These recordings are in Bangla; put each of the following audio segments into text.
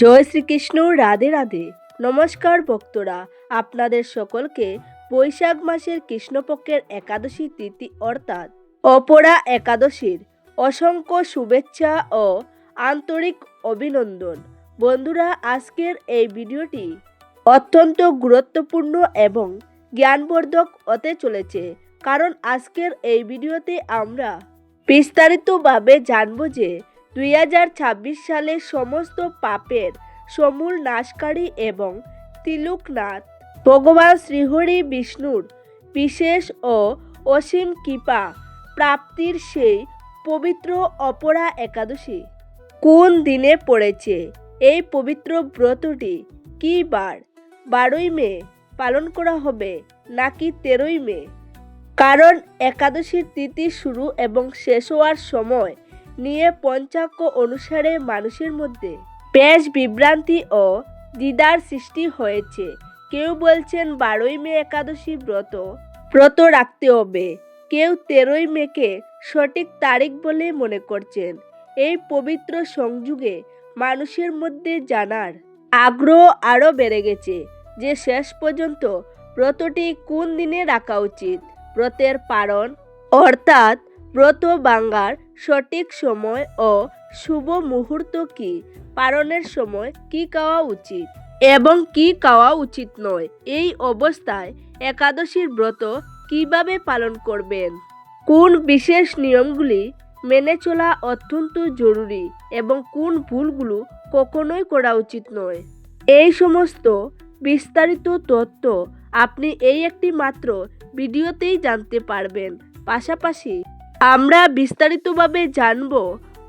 জয় শ্রীকৃষ্ণ। রাধে রাধে। নমস্কার ভক্তরা, আপনাদের সকলকে বৈশাখ মাসের কৃষ্ণপক্ষের একাদশী তিথি অর্থাৎ অপরা একাদশীর অসংখ্য শুভেচ্ছা ও আন্তরিক অভিনন্দন। বন্ধুরা, আজকের এই ভিডিওটি অত্যন্ত গুরুত্বপূর্ণ এবং জ্ঞানবর্ধক হতে চলেছে, কারণ আজকের এই ভিডিওতে আমরা বিস্তারিতভাবে জানব যে 2026 সালে সমস্ত পাপের সমূল নাশকারী এবং তিলকনাথ ভগবান শ্রীহরি বিষ্ণুর বিশেষ ও অসীম কৃপা প্রাপ্তির সেই পবিত্র অপরা একাদশী কোন দিনে পড়েছে। এই পবিত্র ব্রতটি কী বার 12ই মে পালন করা হবে নাকি 13ই মে, কারণ একাদশীর তিথি শুরু এবং শেষ হওয়ার সময় নিয়ে পঞ্চাঙ্গ অনুসারে মানুষের মধ্যে বেশ বিভ্রান্তি ও দ্বিধার সৃষ্টি হয়েছে। কেউ বলছেন 12ই মে একাদশী ব্রত রাখতে হবে, কেউ 13ই মেকে সঠিক তারিখ বলে মনে করছেন। এই পবিত্র সংযোগে মানুষের মধ্যে জানার আগ্রহ আরও বেড়ে গেছে যে শেষ পর্যন্ত ব্রতটি কোন দিনে রাখা উচিত। ব্রতের পালন অর্থাৎ ব্রত ভাঙার সঠিক সময় ও শুভ মুহূর্ত কি, পালনের সময় কি খাওয়া উচিত এবং কি খাওয়া উচিত নয়, এই অবস্থায় একাদশীর ব্রত কিভাবে পালন করবেন, কোন বিশেষ নিয়মগুলি মেনে চলা অত্যন্ত জরুরি এবং কোন ভুলগুলো কখনোই করা উচিত নয়, এই সমস্ত বিস্তারিত তথ্য আপনি এই একটি মাত্র ভিডিওতেই জানতে পারবেন। পাশাপাশি আমরা বিস্তারিতভাবে জানব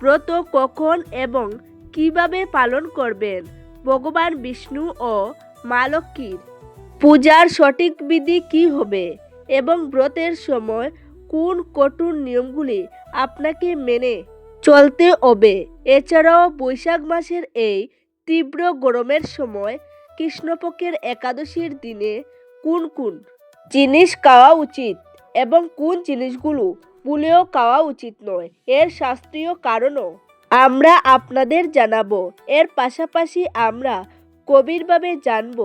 ব্রত কখন এবং কিভাবে পালন করবেন, ভগবান বিষ্ণু ও মা লক্ষ্মীর পূজার সঠিক বিধি কী হবে এবং ব্রতের সময় কোন কঠোর নিয়মগুলি আপনাকে মেনে চলতে হবে। এছাড়াও বৈশাখ মাসের এই তীব্র গরমের সময় কৃষ্ণপক্ষের একাদশীর দিনে কোন কোন জিনিস খাওয়া উচিত এবং কোন জিনিসগুলো ভুলেও খাওয়া উচিত নয়, এর শাস্ত্রীয় কারণও আমরা আপনাদের জানাবো। এর পাশাপাশি আমরা গভীরভাবে জানব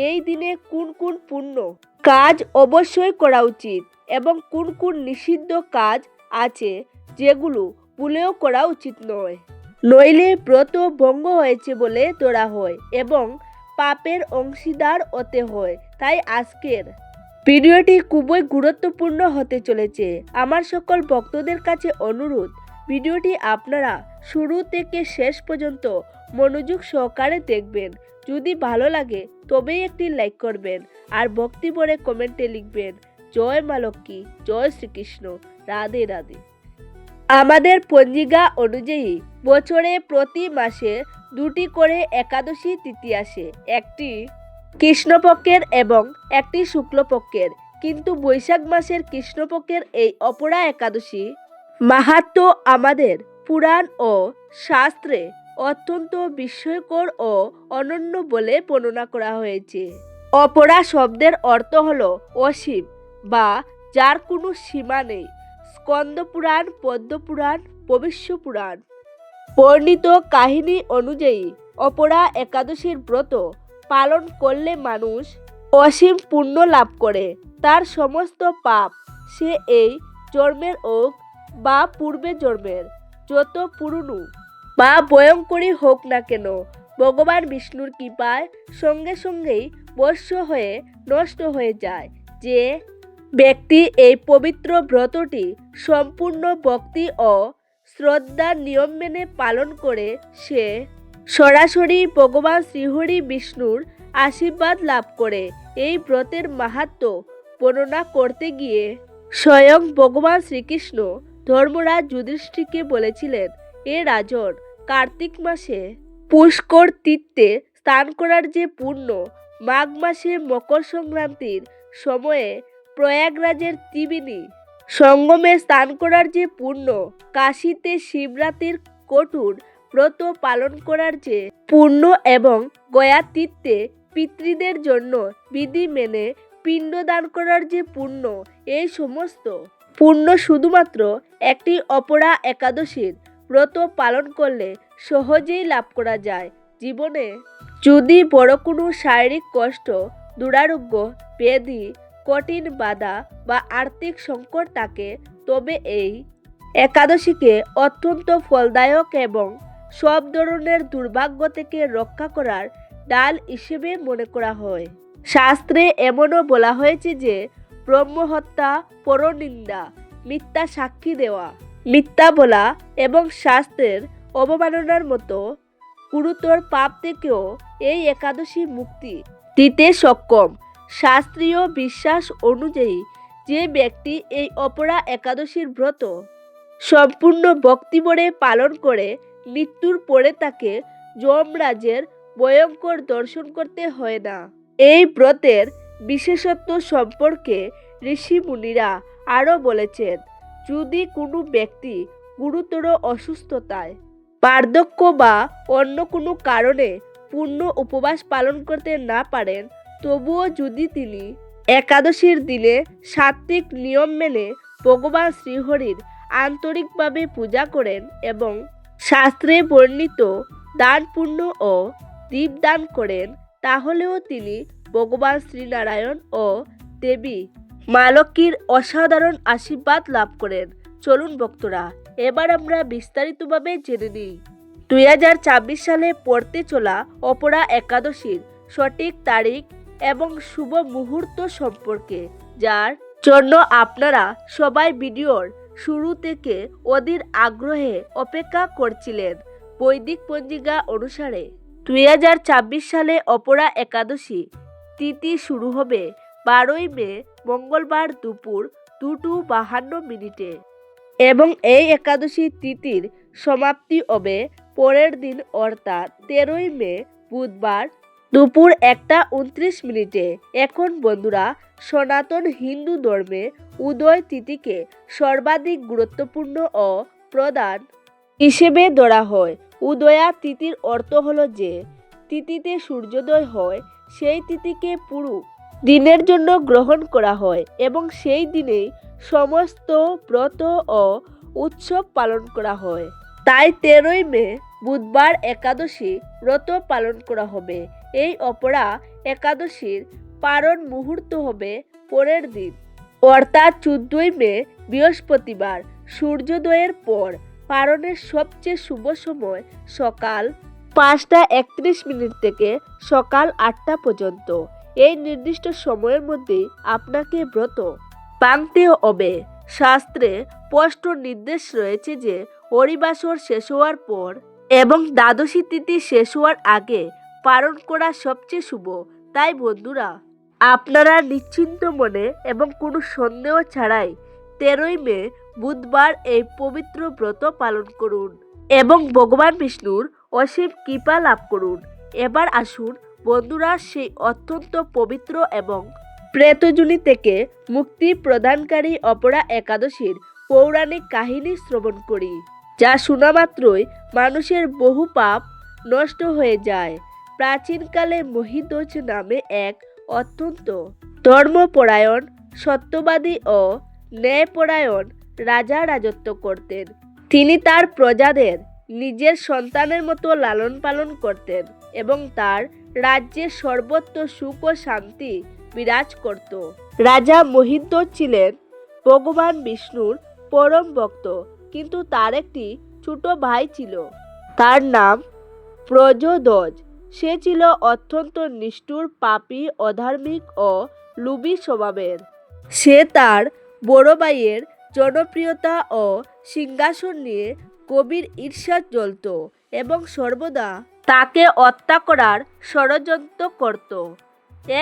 এই দিনে কোন কোন পুণ্য কাজ অবশ্যই করা উচিত এবং কোন কোন নিষিদ্ধ কাজ আছে যেগুলো ভুলেও করা উচিত নয়, নইলে ব্রত ভঙ্গ হয়েছে বলে ধরা হয় এবং পাপের অংশীদার হতে হয়। তাই আজকের ভিডিওটি খুবই গুরুত্বপূর্ণ হতে চলেছে। আমার সকল ভক্তদের কাছে অনুরোধ, ভিডিওটি আপনারা শুরু থেকে শেষ পর্যন্ত মনোযোগ সহকারে দেখবেন। যদি ভালো লাগে তবেই একটি লাইক করবেন আর ভক্তি ভরে কমেন্টে লিখবেন জয় মা লক্ষ্মী, জয় শ্রীকৃষ্ণ, রাধে রাধে। আমাদের পঞ্জিকা অনুযায়ী বছরে প্রতি মাসে দুটি করে একাদশী তিথি আসে, একটি কৃষ্ণপক্ষের এবং একটি শুক্লপক্ষের। কিন্তু বৈশাখ মাসের কৃষ্ণপক্ষের এই অপরা একাদশী মাহাত্ম্য আমাদের পুরাণ ও শাস্ত্রে অত্যন্ত বিস্ময়কর ও অনন্য বলে বর্ণনা করা হয়েছে। অপরা শব্দের অর্থ হল অসীম বা যার কোনো সীমা নেই। স্কন্দ পুরাণ, পদ্ম পুরাণ, ভবিষ্য পুরাণ বর্ণিত কাহিনী অনুযায়ী অপরা একাদশীর ব্রত পালন করলে মানুষ অসীম পুণ্য লাভ করে। তার সমস্ত পাপ, সে এই জন্মের হোক বা পূর্বে জন্মের, যত পুরনো বা ভয়ঙ্করী হোক না কেন, ভগবান বিষ্ণুর কৃপায় সঙ্গে সঙ্গেই ভস্ম হয়ে নষ্ট হয়ে যায়। যে ব্যক্তি এই পবিত্র ব্রতটি সম্পূর্ণ ভক্তি ও শ্রদ্ধার নিয়ম মেনে পালন করে, সে সরাসরি ভগবান শ্রীহরি বিষ্ণুর আশীর্বাদ লাভ করে। এই ব্রতের মাহাত্ম্য বর্ণনা করতে গিয়ে স্বয়ং ভগবান শ্রীকৃষ্ণ ধর্মরাজ যুধিষ্ঠিরকে বলেছিলেন, এ রাজন, কার্তিক মাসে পুষ্কর তীর্থে স্নান করার যে পুণ্য, মাঘ মাসে মকর সংক্রান্তির সময়ে প্রয়াগরাজের ত্রিবেণী সঙ্গমে স্নান করার যে পুণ্য, কাশীতে শিবরাত্রির কঠোর ব্রত পালন করার যে পুণ্য এবং গয়া তীর্থে পিতৃদের জন্য বিধি মেনে পিণ্ডদান করার যে পুণ্য, এই সমস্ত পুণ্য শুধুমাত্র একটি অপরা একাদশীর ব্রত পালন করলে সহজেই লাভ করা যায়। জীবনে যদি বড় কোনো শারীরিক কষ্ট, দুরারোগ্য, ব্যাধি, কঠিন বাধা বা আর্থিক সংকট থাকে, তবে এই একাদশীকে অত্যন্ত ফলদায়ক এবং সব ধরনের দুর্ভাগ্য থেকে রক্ষা করার ডাল হিসেবে মনে করা হয়। শাস্ত্রে এমনও বলা হয়েছে যে ব্রহ্মহত্যা, পরনিন্দা, মিথ্যা সাক্ষী দেওয়া, মিথ্যা বলা এবং শাস্ত্রের অবমাননার মতো গুরুতর পাপ থেকেও এই একাদশী মুক্তি দিতে সক্ষম। শাস্ত্রীয় বিশ্বাস অনুযায়ী যে ব্যক্তি এই অপরা একাদশীর ব্রত সম্পূর্ণ ভক্তিভরে পালন করে, মৃত্যুর পরে তাকে যমরাজের ভয়ঙ্কর দর্শন করতে হয় না। এই ব্রতের বিশেষত্ব সম্পর্কে ঋষি মুনিরা আরও বলেছেন, যদি কোনো ব্যক্তি গুরুতর অসুস্থতায়, বার্ধক্য বা অন্য কোনো কারণে পূর্ণ উপবাস পালন করতে না পারেন, তবুও যদি তিনি একাদশীর দিনে সাত্ত্বিক নিয়ম মেনে ভগবান শ্রীহরির আন্তরিকভাবে পূজা করেন এবং শাস্ত্রে বর্ণিত দান পুণ্য ও দীপদান করেন, তাহলেও তিনি ভগবান শ্রীনারায়ণ ও দেবী মা লক্ষ্মীর অসাধারণ আশীর্বাদ লাভ করেন। চলুন ভক্তরা, এবার আমরা বিস্তারিতভাবে জেনে নিই 2024 সালে পড়তে চলা অপরা একাদশীর সঠিক তারিখ এবং শুভ মুহূর্ত সম্পর্কে, যার জন্য আপনারা সবাই ভিডিওর শুরু থেকে অধীর আগ্রহে অপেক্ষা করছিলেন। বৈদিক পঞ্জিকা অনুসারে 2024 সালে অপরা একাদশী তিথি শুরু হবে 12ই মে মঙ্গলবার দুপুর 2:52 এবং এই একাদশী তিথির সমাপ্তি হবে পরের দিন অর্থাৎ 13ই মে বুধবার দুপুর 1:29। এখন বন্ধুরা, সনাতন হিন্দু ধর্মে উদয় তিথিকে সর্বাধিক গুরুত্বপূর্ণ ও প্রধান হিসেবে ধরা হয়। উদয়া তিথির অর্থ হলো যে তিথিতে সূর্যোদয় হয়, সেই তিথিকে পুরো দিনের জন্য গ্রহণ করা হয় এবং সেই দিনেই সমস্ত ব্রত ও উৎসব পালন করা হয়। তাই 13ই মে বুধবার একাদশী ব্রত পালন করা হবে। এই অপরা একাদশীর পারণ মুহূর্ত হবে পরের দিন অর্থাৎ 14ই মে বৃহস্পতিবার সূর্যোদয়ের পর। পারণের সবচেয়ে শুভ সময় সকাল 5:31 থেকে সকাল 8টা পর্যন্ত। এই নির্দিষ্ট সময়ের মধ্যে আপনাকে ব্রত ভাঙতে হবে। শাস্ত্রে স্পষ্ট নির্দেশ রয়েছে যে হরিবাসর শেষ হওয়ার পর এবং দ্বাদশী তিথি শেষ হওয়ার আগে পালন করা সবচেয়ে শুভ। তাই বন্ধুরা, আপনারা নিশ্চিন্ত মনে এবং কোনো সন্দেহ ছাড়াই 13ই মে বুধবার এই পবিত্র ব্রত পালন করুন এবং ভগবান বিষ্ণুর অসীম কৃপা লাভ করুন। এবার আসুন বন্ধুরা, সেই অত্যন্ত পবিত্র এবং প্রেতযোনি থেকে মুক্তি প্রদানকারী অপরা একাদশীর পৌরাণিক কাহিনী শ্রবণ করি, যা শোনা মাত্রই মানুষের বহু পাপ নষ্ট হয়ে যায়। প্রাচীনকালে মহিধ্বজ নামে এক অত্যন্ত ধর্মপরায়ণ, সত্যবাদী ও ন্যায়পরায়ণ রাজা রাজত্ব করতেন। তিনি তার প্রজাদের নিজের সন্তানের মতো লালন পালন করতেন এবং তার রাজ্যে সর্বত্র সুখ ও শান্তি বিরাজ করত। রাজা মহিধ্বজ ছিলেন ভগবান বিষ্ণুর পরম ভক্ত, কিন্তু তার একটি ছোট ভাই ছিল। তার নাম প্রজধ্বজ। সে ছিল অত্যন্ত নিষ্ঠুর, পাপী, অধার্মিক ও লোভী স্বভাবের। সে তার বড় ভাইয়ের জনপ্রিয়তা ও সিংহাসন নিয়ে গভীর ঈর্ষা জ্বলত এবং সর্বদা তাকে হত্যা করার ষড়যন্ত্র করত।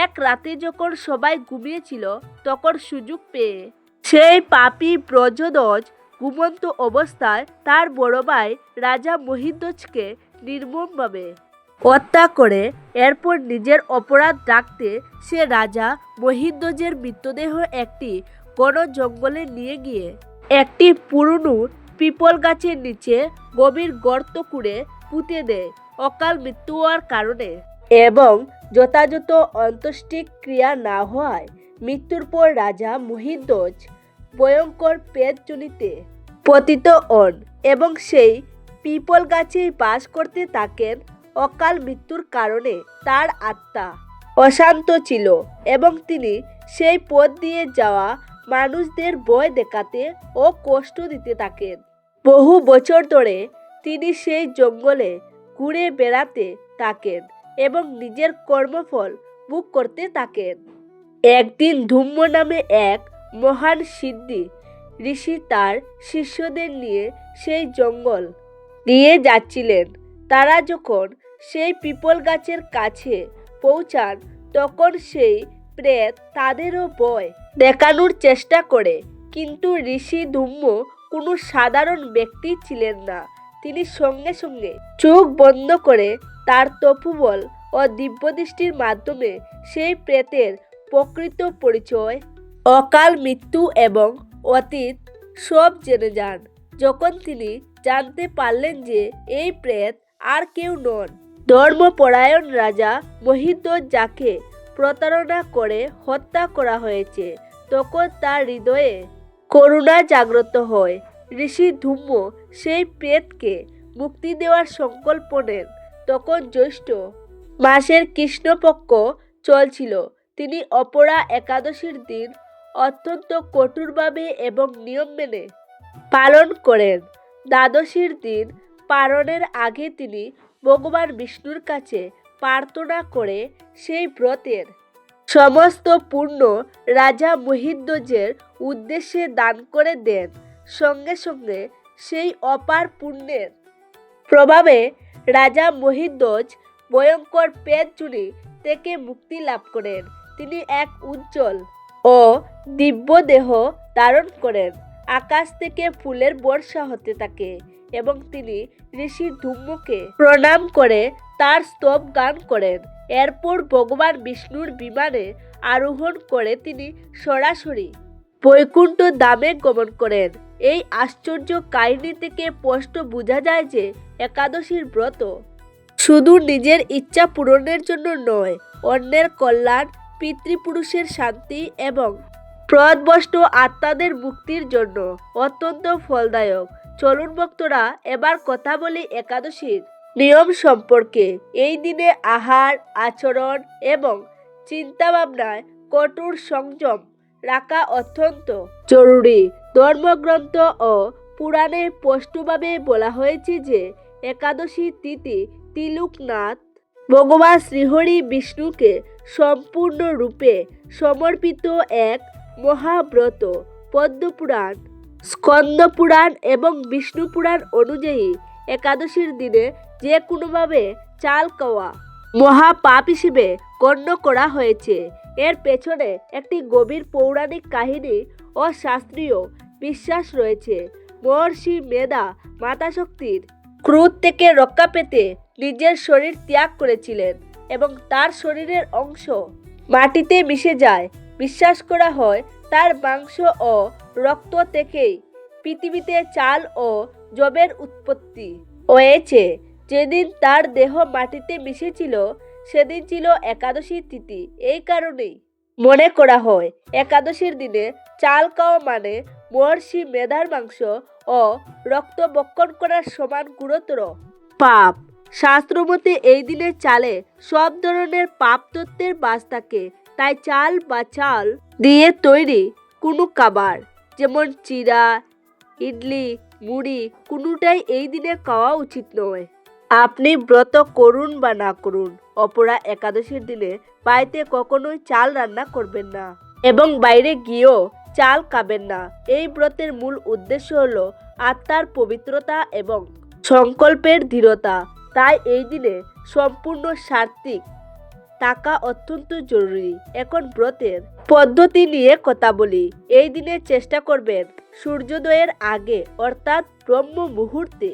এক রাতে যখন সবাই ঘুমিয়েছিল, তখন সুযোগ পেয়ে সেই পাপী প্রজধ্বজ ঘুমন্ত অবস্থায় তার বড় ভাই রাজা মহিধ্বজকে নির্মমভাবে হত্যা করে। এরপর নিজের অপরাধ ঢাকতে সে রাজা মহিধ্বজের মৃতদেহ একটি ঘন জঙ্গলে নিয়ে গিয়ে একটি পুরনো পিপল গাছের নিচে গভীর গর্ত করে পুঁতে দেয় অকাল মৃত্যু হওয়ার কারণে এবং যথাযথ অন্ত্যেষ্টিক্রিয়া না হওয়ায়। মৃত্যুর পর রাজা মহিধ্বজ ভয়ঙ্কর প্রেতযোনিতে পতিত হন এবং সেই পিপল গাছেই বাস করতে থাকেন। অকাল মৃত্যুর কারণে তার আত্মা অশান্ত ছিল এবং তিনি সেই পথ দিয়ে যাওয়া মানুষদের ভয় দেখাতে ও কষ্ট দিতে থাকেন। বহু বছর ধরে তিনি সেই জঙ্গলে ঘুরে বেড়াতে থাকেন এবং নিজের কর্মফল ভোগ করতে থাকেন। একদিন ধূম্র নামে এক মহান সিদ্ধি ঋষি তার শিষ্যদের নিয়ে সেই জঙ্গল দিয়ে যাচ্ছিলেন। তারা যখন সেই পিপল গাছের কাছে পৌঁছান তখন সেই প্রেত তাদেরও ভয় দেখানোর চেষ্টা করে, কিন্তু ঋষি ধূম্র কোনো সাধারণ ব্যক্তি ছিলেন না। তিনি সঙ্গে সঙ্গে চোখ বন্ধ করে তার তপোবল ও দিব্যদৃষ্টির মাধ্যমে সেই প্রেতের প্রকৃত পরিচয়, অকাল মৃত্যু এবং অতীত সব জেনে যান। যখন তিনি জানতে পারলেন যে এই প্রেত আর কেউ নন, ধর্মপরায়ণ রাজা মহিদ্বজ, যাকে প্রতারণা করে হত্যা করা হয়েছে, তখন তার হৃদয়ে করুণা জাগ্রত হয়। ঋষি ধূম্র সেই প্রেতকে মুক্তি দেওয়ার সংকল্প নেন। তখন জ্যৈষ্ঠ মাসের কৃষ্ণপক্ষ চলছিল। তিনি অপরা একাদশীর দিন অত্যন্ত কঠোরভাবে এবং নিয়ম মেনে পালন করেন। দ্বাদশীর দিন পালনের আগে তিনি ভগবান বিষ্ণুর কাছে প্রার্থনা করে সেই ব্রতের সমস্ত পুণ্য রাজা মহিদ্বজের উদ্দেশ্যে দান করে দেন। সঙ্গে সঙ্গে সেই অপার পুণ্যের প্রভাবে রাজা মহিদ্বজ ভয়ঙ্কর পেটচুরি থেকে মুক্তি লাভ করেন। তিনি এক উজ্জ্বল ও দিব্য দেহ ধারণ করেন। আকাশ থেকে ফুলের বর্ষা হতে থাকে এবং তিনি ঋষি ধূম্রকে প্রণাম করে তার স্তব গান করেন। এরপর ভগবান বিষ্ণুর বিমানে আরোহণ করে তিনি সরাসরি বৈকুণ্ঠ ধামে গমন করেন। এই আশ্চর্য কাহিনী থেকে স্পষ্ট বোঝা যায় যে একাদশীর ব্রত শুধু নিজের ইচ্ছা পূরণের জন্য নয়, অন্যের কল্যাণ, পিতৃপুরুষের শান্তি এবং প্রদভষ্ট আত্মাদের মুক্তির জন্য অত্যন্ত ফলদায়ক। চলুন ভক্তরা, এবার কথা বলি একাদশীর নিয়ম সম্পর্কে। এই দিনে আহার, আচরণ এবং চিন্তাভাবনায় কঠোর সংযম রাখা অত্যন্ত জরুরি। ধর্মগ্রন্থ ও পুরাণে স্পষ্টভাবে বলা হয়েছে যে একাদশী তিথি তিলকনাথ ভগবান শ্রীহরি বিষ্ণুকে সম্পূর্ণরূপে সমর্পিত এক মহাব্রত। পদ্মপুরাণ, স্কন্দপুরাণ এবং বিষ্ণু পুরাণ অনুযায়ী একাদশীর দিনে যে কোনোভাবে চাল খাওয়া মহাপাপ হিসেবে গণ্য করা হয়েছে। এর পেছনে একটি গভীর পৌরাণিক কাহিনী ও শাস্ত্রীয় বিশ্বাস রয়েছে। মহর্ষি মেধা মাতাশক্তির ক্রোধ থেকে রক্ষা পেতে নিজের শরীর ত্যাগ করেছিলেন এবং তার শরীরের অংশ মাটিতে মিশে যায়। বিশ্বাস করা হয় তার মাংস ও রক্ত থেকেই পৃথিবীতে চাল ও যবের উৎপত্তি হয়েছে। যেদিন তার দেহ মাটিতে মিশেছিল সেদিন ছিল একাদশী তিথি। এই কারণেই মনে করা হয় একাদশীর দিনে চাল খাওয়া মানে মহর্ষি মেধার মাংস ও রক্ত ভক্ষণ করার সমান গুরুতর পাপ। শাস্ত্রমতে এই দিনে চালে সব ধরনের পাপ তত্ত্বের বাস থাকে। তাই চাল বা চাল দিয়ে তৈরি কোনো খাবার, যেমন চিড়া, ইডলি, মুড়ি, কোনোটাই এই দিনে খাওয়া উচিত নয়। আপনি ব্রত করুন বা না করুন, অপরা একাদশীর দিনে বাড়িতে কখনোই চাল রান্না করবেন না এবং বাইরে গিয়েও চাল খাবেন না। এই ব্রতের মূল উদ্দেশ্য হলো আত্মার পবিত্রতা এবং সংকল্পের দৃঢ়তা। তাই এই দিনে সম্পূর্ণ সাত্ত্বিক থাকা অত্যন্ত জরুরি। এখন ব্রতের পদ্ধতি নিয়ে কথা বলি। এই দিনে চেষ্টা করবেন সূর্যোদয়ের আগে অর্থাৎ ব্রহ্ম মুহূর্তে,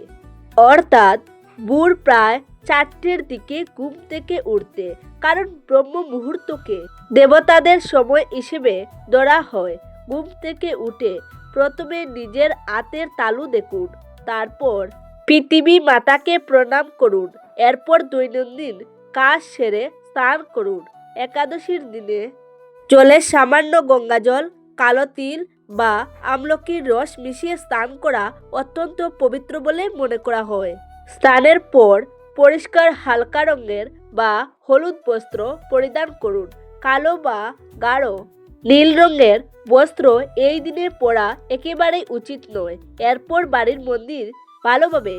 অর্থাৎ ভোর প্রায় 4টের দিকে ঘুম থেকে উঠতে, কারণ ব্রহ্ম মুহূর্তকে দেবতাদের সময় হিসেবে ধরা হয়। ঘুম থেকে উঠে প্রথমে নিজের হাতের তালু দেখুন, তারপর পৃথিবী মাতাকে প্রণাম করুন। এরপর দৈনন্দিন কাজ সেরে স্নান করুন। একাদশীর দিনে জলে সামান্য গঙ্গাজল, কালো তিল বা আমলকির রস মিশিয়ে স্নান করা অত্যন্ত পবিত্র বলে মনে করা হয়। স্নানের পর পরিষ্কার হালকা রঙের বা হলুদ বস্ত্র পরিধান করুন। কালো বা গাঢ় নীল রঙের বস্ত্র এই দিনে পরা একেবারেই উচিত নয়। এরপর বাড়ির মন্দির ভালোভাবে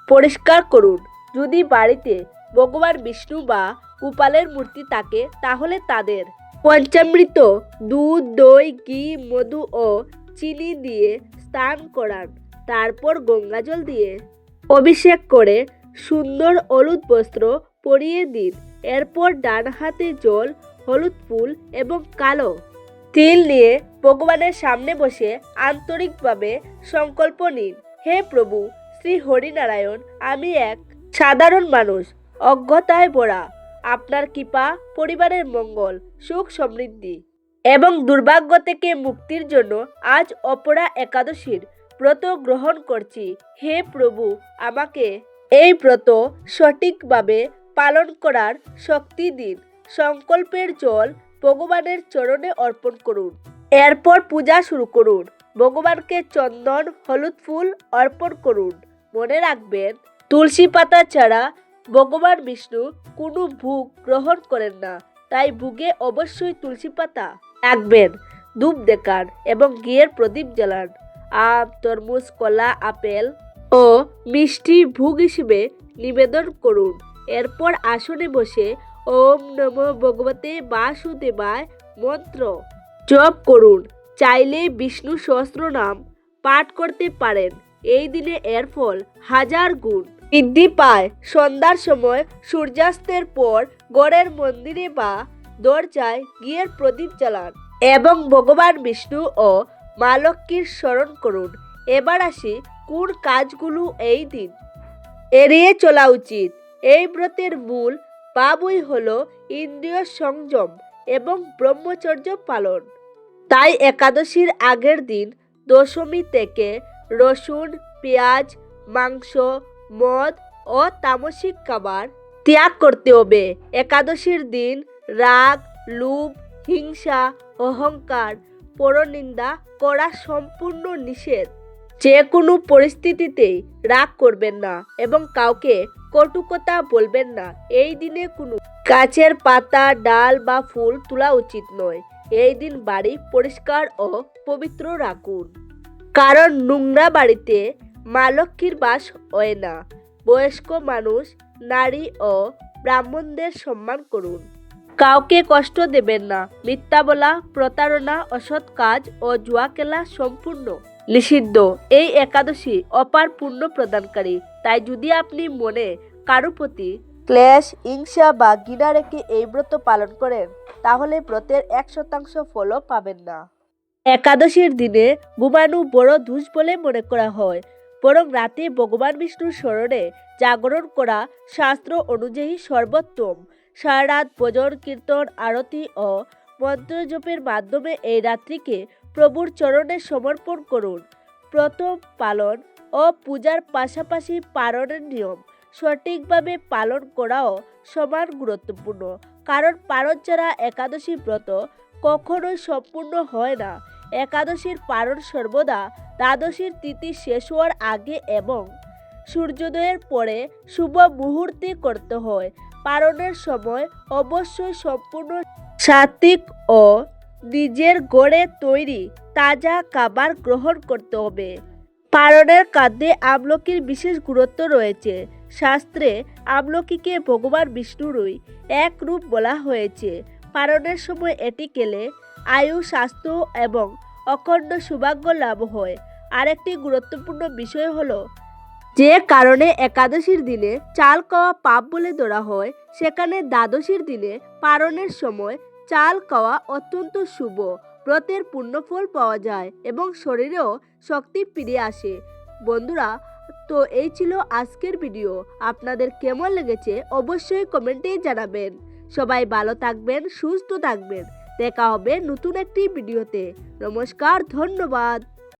পরিষ্কার করুন। যদি বাড়িতে ভগবান বিষ্ণু বা গোপালের মূর্তি থাকে তাহলে তাদের পঞ্চামৃত দুধ, দই, ঘি, মধু ও চিনি দিয়ে স্নান করান। তারপর গঙ্গাজল দিয়ে অভিষেক করে সুন্দর হলুদ বস্ত্র পরিয়ে দিন। এরপর ডান হাতে জল, হলুদ ফুল এবং কালো তিল নিয়ে ভগবানের সামনে বসে আন্তরিকভাবে সংকল্প নিন। হে প্রভু শ্রী হরিনারায়ণ, আমি এক সাধারণ মানুষ, অজ্ঞতায় ভরা। আপনার কৃপা, পরিবারের মঙ্গল, সুখ সমৃদ্ধি এবং দুর্ভাগ্য থেকে মুক্তির জন্য আজ অপরা একাদশীর ব্রত গ্রহণ করছি। হে প্রভু, আমাকে এই ব্রত সঠিকভাবে পালন করার শক্তি দিন। সংকল্পের জল ভগবানের চরণে অর্পণ করুন। এরপর পূজা শুরু করুন। ভগবানকে চন্দন, হলুদ ফুল অর্পণ করুন। মনে রাখবেন, তুলসী পাতা ছাড়া ভগবান বিষ্ণু কোনো ভোগ গ্রহণ করেন না, তাই ভোগে অবশ্যই তুলসী পাতা রাখবেন। ধূপ দেখান এবং ঘিয়ের প্রদীপ জ্বালান। আম, তরমুজ, কলা, আপেল ও মিষ্টি ভোগ হিসেবে নিবেদন করুন। এরপর আসনে বসে ওম নমো ভগবতে বাসুদেবায় মন্ত্র জপ করুন। চাইলে বিষ্ণু সহস্রনাম পাঠ করতে পারেন। এই দিনে এর ফল হাজার গুণ বৃদ্ধি পায়। সন্ধ্যার সময় সূর্যাস্তের পর গড়ের মন্দিরে বা দরজায় ঘিয়ের প্রদীপ জ্বালান এবং ভগবান বিষ্ণু ও মা লক্ষ্মীর স্মরণ করুন। এবার আসি কোন কাজগুলো এই দিন এড়িয়ে চলা উচিত। এই ব্রতের মূল ভাবই হলো ইন্দ্রিয় সংযম এবং ব্রহ্মচর্য পালন। তাই একাদশীর আগের দিন দশমী থেকে রসুন, পেঁয়াজ, মাংস, মদ ও তামসিক খাবার ত্যাগ করতে হবে। একাদশীর দিন রাগ, লোভ, হিংসা, অহংকার, পরনিন্দা করা সম্পূর্ণ নিষেধ। যে কোনো পরিস্থিতিতেই রাগ করবেন না এবং কাউকে কটু কথা বলবেন না। এই দিনে কোনো গাছের পাতা, ডাল বা ফুল তোলা উচিত নয়। এই দিন বাড়ি পরিষ্কার ও পবিত্র রাখুন, কারণ নোংরা বাড়িতে মা লক্ষ্মীর বাস হয় না। বয়স্ক মানুষ, নারী ও ব্রাহ্মণদের সম্মান করুন। কাউকে কষ্ট দেবেন না। মিথ্যা বলা, প্রতারণা, অসৎ কাজ ও জুয়া খেলা সম্পূর্ণ নিষিদ্ধ। এই একাদশী অপার পুণ্য প্রদানকারী। তাই যদি আপনি মনে কারো প্রতি ক্লেশ, হিংসা বা ঘৃণা রেখে এই ব্রত পালন করেন তাহলে ব্রতের 100% ফলও পাবেন না। একাদশীর দিনে ঘুমানো বড় দোষ বলে মনে করা হয়, বরং রাতে ভগবান বিষ্ণুর স্মরণে জাগরণ করা শাস্ত্র অনুযায়ী সর্বোত্তম। সারা রাত ভজন, কীর্তন, আরতি ও মন্ত্রজপের মাধ্যমে এই রাত্রিকে প্রভুর চরণে সমর্পণ করুন। ব্রত পালন ও পূজার পাশাপাশি পালনের নিয়ম সঠিকভাবে পালন করাও সমান গুরুত্বপূর্ণ, কারণ পালন ছাড়া একাদশী ব্রত কখনোই সম্পূর্ণ হয় না। একাদশীর পালন সর্বদা দ্বাদশীর তিথি শেষ হওয়ার আগে এবং সূর্যোদয়ের পরে শুভ মুহূর্তে করতে হয়। পালনের সময় অবশ্যই সম্পূর্ণ সাত্বিক ও নিজের গড়ে তৈরি তাজা খাবার গ্রহণ করতে হবে। পালনের খাদ্যে আমলকির বিশেষ গুরুত্ব রয়েছে। শাস্ত্রে আমলকিকে ভগবান বিষ্ণুরই এক রূপ বলা হয়েছে। পালনের সময় এটি খেলে আয়ু, স্বাস্থ্য এবং অখণ্ড সৌভাগ্য লাভ হয়। আরেকটি গুরুত্বপূর্ণ বিষয় হলো, যে কারণে একাদশীর দিনে চাল খাওয়া পাপ বলে ধরা হয়, সেখানে দ্বাদশীর দিনে পালনের সময় চাল খাওয়া অত্যন্ত শুভ। ব্রতের পুণ্যফল পাওয়া যায় এবং শরীরেও শক্তি ফিরে আসে। বন্ধুরা, তো এই ছিল আজকের ভিডিও। আপনাদের কেমন লেগেছে অবশ্যই কমেন্টে জানাবেন। সবাই ভালো থাকবেন, সুস্থ থাকবেন। দেখা হবে নতুন একটি ভিডিওতে। নমস্কার, ধন্যবাদ।